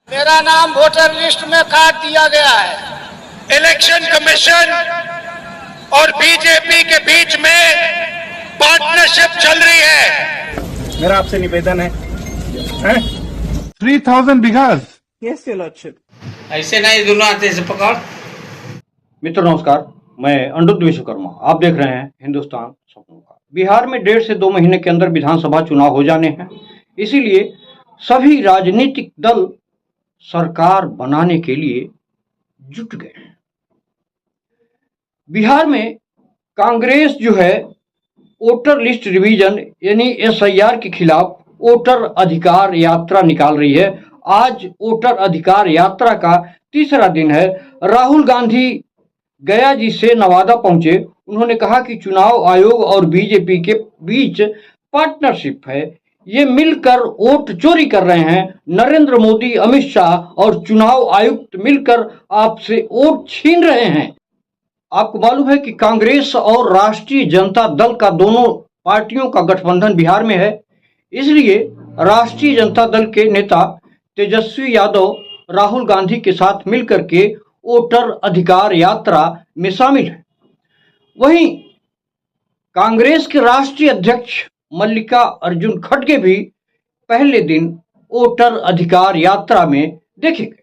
मेरा नाम voter list में काट दिया गया है। इलेक्शन कमीशन और बीजेपी के बीच में पार्टनरशिप चल रही है। मेरा आपसे निवेदन है 3,000 बीघास। Yes your lordship. ऐसे नहीं दोनों हाथे से पकड़। मित्रों नमस्कार, मैं अनिरुद्ध विश्वकर्मा, आप देख रहे हैं हिंदुस्तान सपनों का। बिहार में 1.5 से 2 महीने के अंदर विधानसभा चुनाव हो जाने हैं, इसीलिए सभी राजनीतिक दल सरकार बनाने के लिए जुट गए हैं। बिहार में कांग्रेस जो है वोटर लिस्ट रिवीजन यानी SIR के खिलाफ वोटर अधिकार यात्रा निकाल रही है। आज वोटर अधिकार यात्रा का तीसरा दिन है। राहुल गांधी गया जी से नवादा पहुंचे। उन्होंने कहा कि चुनाव आयोग और बीजेपी के बीच पार्टनरशिप है, ये मिलकर वोट चोरी कर रहे हैं। नरेंद्र मोदी, अमित शाह और चुनाव आयुक्त मिलकर आपसे वोट छीन रहे हैं। आपको मालूम है कि कांग्रेस और राष्ट्रीय जनता दल का दोनों पार्टियों का गठबंधन बिहार में है, इसलिए राष्ट्रीय जनता दल के नेता तेजस्वी यादव राहुल गांधी के साथ मिलकर के वोटर अधिकार यात्रा में शामिल है। वहीं कांग्रेस के राष्ट्रीय अध्यक्ष मल्लिका अर्जुन खड़गे भी पहले दिन वोटर अधिकार यात्रा में देखे गए।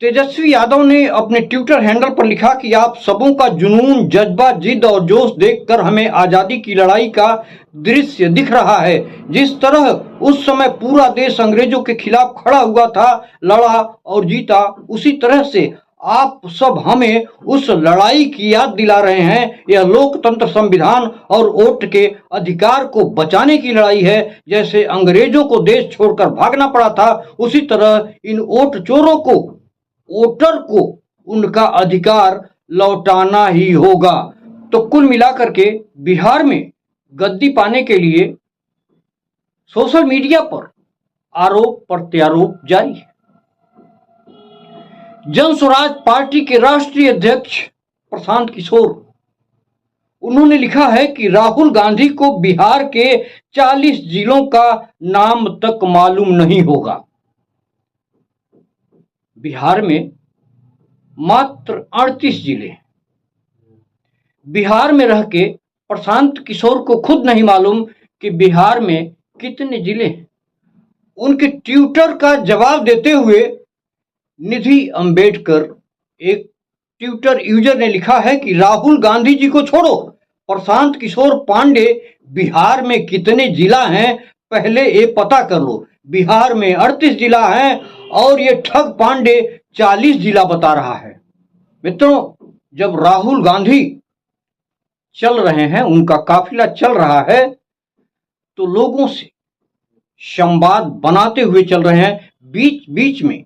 तेजस्वी यादव ने अपने ट्विटर हैंडल पर लिखा कि आप सबों का जुनून, जज्बा, जिद और जोश देखकर हमें आजादी की लड़ाई का दृश्य दिख रहा है। जिस तरह उस समय पूरा देश अंग्रेजों के खिलाफ खड़ा हुआ था, लड़ा और जीता, उसी तरह से आप सब हमें उस लड़ाई की याद दिला रहे हैं। यह लोकतंत्र, संविधान और वोट के अधिकार को बचाने की लड़ाई है। जैसे अंग्रेजों को देश छोड़कर भागना पड़ा था, उसी तरह इन वोट चोरों को, वोटर को उनका अधिकार लौटाना ही होगा। तो कुल मिलाकर के बिहार में गद्दी पाने के लिए सोशल मीडिया पर आरोप प्रत्यारोप जारी है। जन स्वराज पार्टी के राष्ट्रीय अध्यक्ष प्रशांत किशोर, उन्होंने लिखा है कि राहुल गांधी को बिहार के 40 जिलों का नाम तक मालूम नहीं होगा। बिहार में मात्र 38 जिले हैं। बिहार में रह के प्रशांत किशोर को खुद नहीं मालूम कि बिहार में कितने जिले हैं। उनके ट्विटर का जवाब देते हुए निधि अंबेडकर, एक ट्विटर यूजर ने लिखा है कि राहुल गांधी जी को छोड़ो, प्रशांत किशोर पांडे, बिहार में कितने जिला हैं पहले ये पता कर लो। बिहार में 38 जिला हैं और ये ठग पांडे 40 जिला बता रहा है। मित्रों, जब राहुल गांधी चल रहे हैं, उनका काफिला चल रहा है, तो लोगों से संवाद बनाते हुए चल रहे हैं। बीच बीच में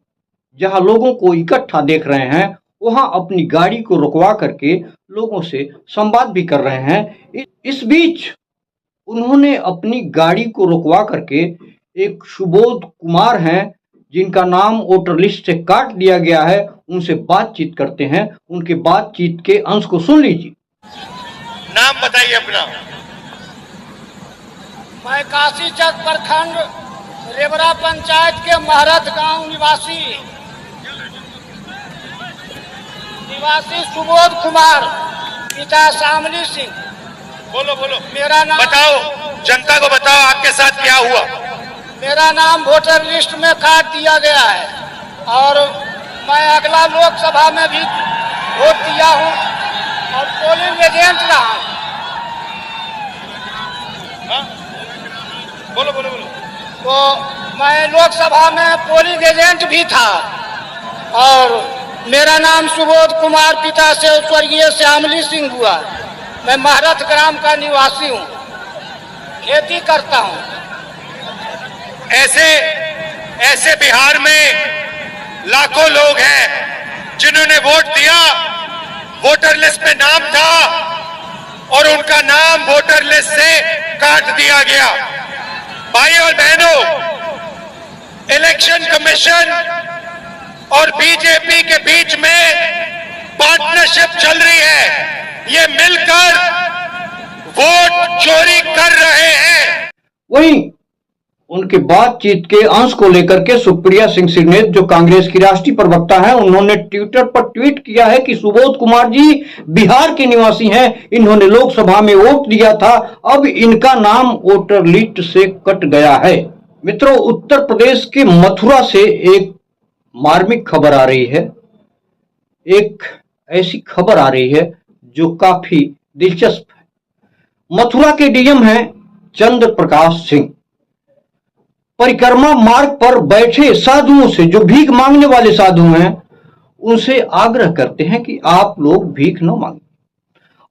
जहां लोगों को इकट्ठा देख रहे हैं, वहां अपनी गाड़ी को रुकवा करके लोगों से संवाद भी कर रहे हैं। इस बीच उन्होंने अपनी गाड़ी को रुकवा करके एक सुबोध कुमार हैं, जिनका नाम वोटर लिस्ट से काट दिया गया है, उनसे बातचीत करते हैं। उनके बातचीत के अंश को सुन लीजिए। नाम बताइए अपना। मैं काशीचक प्रखंड रेवरा पंचायत के महरत गांव निवासी सुबोध कुमार, पिता शामली सिंह। बोलो बोलो। मेरा नाम बताओ, जनता को बताओ आपके साथ क्या हुआ। मेरा नाम वोटर लिस्ट में काट दिया गया है और मैं अगला लोकसभा में भी वोट दिया हूं और पोलिंग एजेंट रहा हूं। हाँ? बोलो बोलो बोलो। तो मैं लोकसभा में पोलिंग एजेंट भी था और मेरा नाम सुबोध कुमार, पिता से स्वर्गीय श्यामली सिंह हुआ। मैं महरत ग्राम का निवासी हूँ, खेती करता हूँ। ऐसे बिहार में लाखों लोग हैं जिन्होंने वोट दिया, वोटर लिस्ट में नाम था और उनका नाम वोटर लिस्ट से काट दिया गया। भाई और बहनों, इलेक्शन कमीशन और बीजेपी के बीच में पार्टनरशिप चल रही है, ये मिलकर वोट चोरी कर रहे हैं। वहीं उनके बातचीत के अंश को लेकर के सुप्रिया सिंह सिरनेत जो कांग्रेस की राष्ट्रीय प्रवक्ता हैं, उन्होंने ट्विटर पर ट्वीट किया है कि सुबोध कुमार जी बिहार के निवासी हैं, इन्होंने लोकसभा में वोट दिया था, अब इनका नाम वोटर लिस्ट से कट गया है। मित्रों, उत्तर प्रदेश के मथुरा से एक मार्मिक खबर आ रही है। एक ऐसी खबर आ रही है जो काफी दिलचस्प है। मथुरा के डीएम हैं चंद्र प्रकाश सिंह। परिक्रमा मार्ग पर बैठे साधुओं से, जो भीख मांगने वाले साधु हैं, उनसे आग्रह करते हैं कि आप लोग भीख न मांगे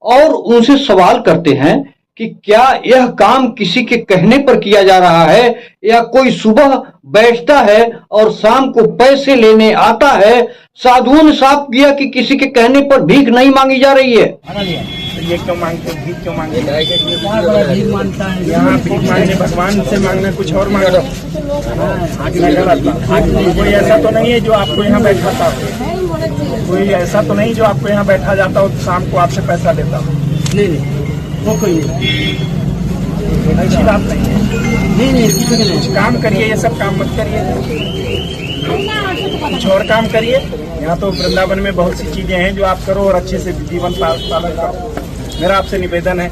और उनसे सवाल करते हैं कि क्या यह काम किसी के कहने पर किया जा रहा है या कोई सुबह बैठता है और शाम को पैसे लेने आता है। साधुओं ने साफ किया कि किसी के कहने पर भीख नहीं मांगी जा रही है। ये क्यों मांगते, भीख क्यों मांगते? भीख मांगता है यहाँ, भीख मांगने भगवान से मांगना, कुछ और मांगना। कोई ऐसा तो नहीं है जो आपको यहाँ बैठाता हो, कोई ऐसा तो नहीं जो आपको यहाँ बैठा जाता हो शाम को आपसे पैसा देता हो। नहीं, वो कोई नहीं, अच्छी बात नहीं है। नहीं, कुछ काम करिए, ये सब काम मत करिए, कुछ और काम करिए। यहाँ तो वृंदावन में बहुत सी चीजें हैं जो आप करो और अच्छे से जीवन पालन करो। मेरा आपसे निवेदन है,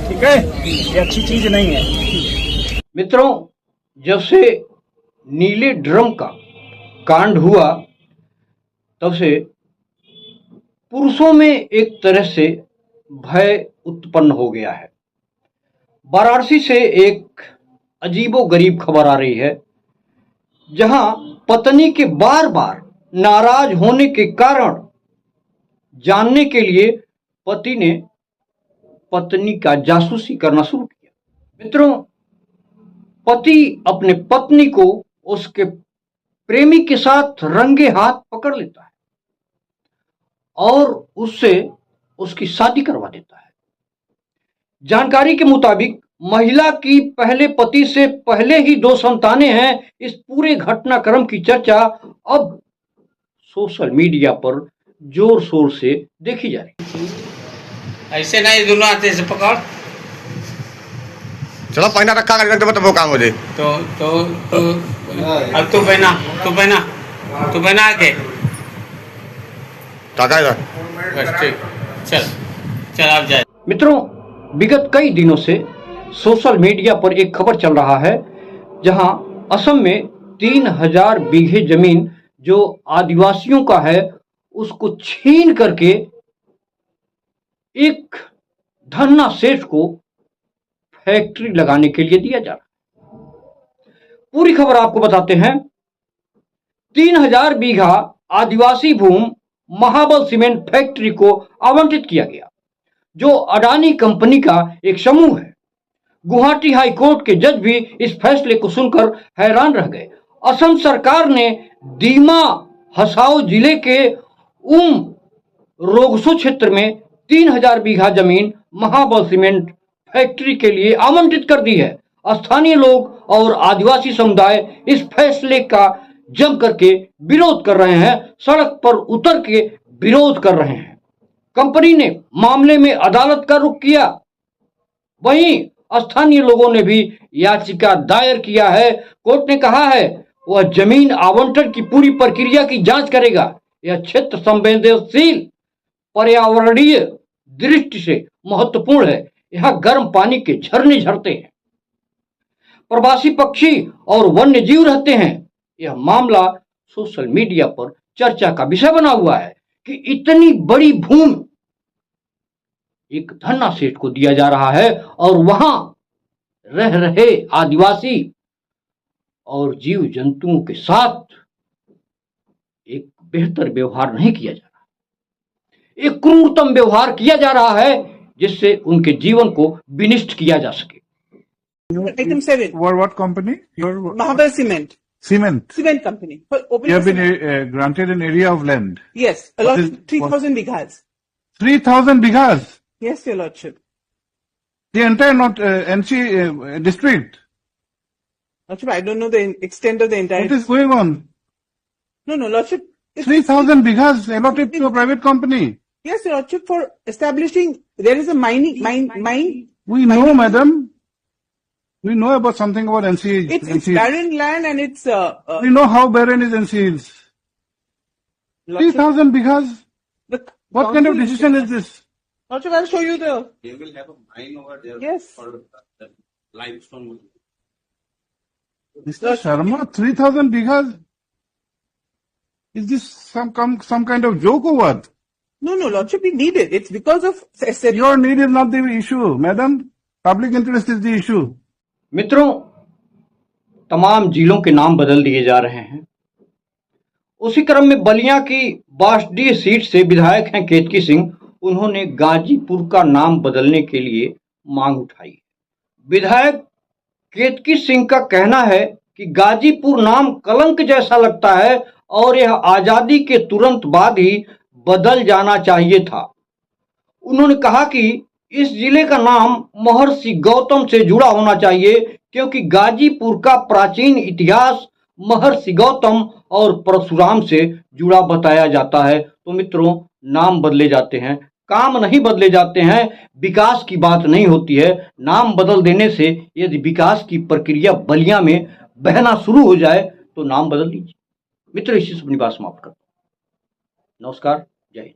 ठीक है? ये अच्छी चीज नहीं है। मित्रों, जब से नीले ड्रम का कांड हुआ तब से पुरुषों में एक तरह से भय उत्पन्न हो गया है। वाराणसी से एक अजीबोगरीब खबर आ रही है, जहां पत्नी के बार बार नाराज होने के कारण जानने के लिए पति ने पत्नी का जासूसी करना शुरू किया। मित्रों, पति अपने पत्नी को उसके प्रेमी के साथ रंगे हाथ पकड़ लेता है और उससे उसकी शादी करवा देता है। जानकारी के मुताबिक महिला की पहले पति से पहले ही 2 संतानें हैं। इस पूरे घटनाक्रम की चर्चा अब सोशल मीडिया पर जोर शोर से देखी जा रही है। ऐसे नहीं, दोनों हाथे से पकड़। चलो पहना रखा कर तो वो काम हो जाए। तो अब तू पहना आके बस ठीक, चल आप जाए। मित्रों, विगत कई दिनों से सोशल मीडिया पर एक खबर चल रहा है, जहां असम में 3000 बीघे जमीन जो आदिवासियों का है उसको छीन करके एक धन्ना सेठ को फैक्ट्री लगाने के लिए दिया जा रहा है। पूरी खबर आपको बताते हैं। 3000 बीघा आदिवासी भूमि महाबल सीमेंट फैक्ट्री को आवंटित किया गया, जो अडानी कंपनी का एक समूह है। गुवाहाटी हाई कोर्ट के जज भी इस फैसले को सुनकर हैरान रह गए। असम सरकार ने दीमा हसाओ जिले के रोगसो क्षेत्र में 3000 बीघा जमीन महाबल सीमेंट फैक्ट्री के लिए आवंटित कर दी है। स्थानीय लोग और आदिवासी समुदाय इस फैसले का जम करके विरोध कर रहे हैं, सड़क पर उतर के विरोध कर रहे हैं। कंपनी ने मामले में अदालत का रुख किया। वहीं स्थानीय लोगों ने भी याचिका दायर किया है। कोर्ट ने कहा है वह जमीन आवंटन की पूरी प्रक्रिया की जांच करेगा। यह क्षेत्र संवेदनशील पर्यावरणीय दृष्टि से महत्वपूर्ण है। यहाँ गर्म पानी के झरने झरते हैं, प्रवासी पक्षी और वन्य जीव रहते हैं। यह मामला सोशल मीडिया पर चर्चा का विषय बना हुआ है कि इतनी बड़ी भूमि एक धन्ना सेठ को दिया जा रहा है और वहां रह रहे आदिवासी और जीव जंतुओं के साथ एक बेहतर व्यवहार नहीं किया जा रहा, एक क्रूरतम व्यवहार किया जा रहा है जिससे उनके जीवन को विनिष्ट किया जा सके। Item 7. What company? Mahabal Cement. Cement. Cement company. For opening You have been cement. granted an area of land. Yes, a What lot, is- 3,000 bighas. 3,000 bighas. Yes, your lordship. The entire not NC district. Lordship, I don't know the extent of the entire. What is going on? No, lordship. It's- 3,000 bighas allotted to a private company. Yes, your lordship, for establishing, there is a mine. We know, madam. We know about something about NC. It's barren land and it's We know how barren is NC Hills. 3,000 bighas. What kind of decision is this? Lordship, I'll show you the. They will have a mine over there. Yes. For the limestone. Mr. Sharma, 3,000 bighas? Is this some kind of joke or what? No, Lordship, we need it. It's because of. Your need is not the issue, madam. Public interest is the issue. मित्रों, तमाम जिलों के नाम बदल दिए जा रहे हैं। उसी क्रम में बलिया की बासडीह सीट से विधायक हैं केतकी सिंह, उन्होंने गाजीपुर का नाम बदलने के लिए मांग उठाई। विधायक केतकी सिंह का कहना है कि गाजीपुर नाम कलंक जैसा लगता है और यह आजादी के तुरंत बाद ही बदल जाना चाहिए था। उन्होंने कहा कि इस जिले का नाम महर्षि गौतम से जुड़ा होना चाहिए, क्योंकि गाजीपुर का प्राचीन इतिहास महर्षि गौतम और परशुराम से जुड़ा बताया जाता है। तो मित्रों, नाम बदले जाते हैं, काम नहीं बदले जाते हैं, विकास की बात नहीं होती है। नाम बदल देने से यदि विकास की प्रक्रिया बलिया में बहना शुरू हो जाए तो नाम बदल लीजिए। मित्रों, इसी से अपनी बात समाप्त करता हूं। नमस्कार, जय हिंद।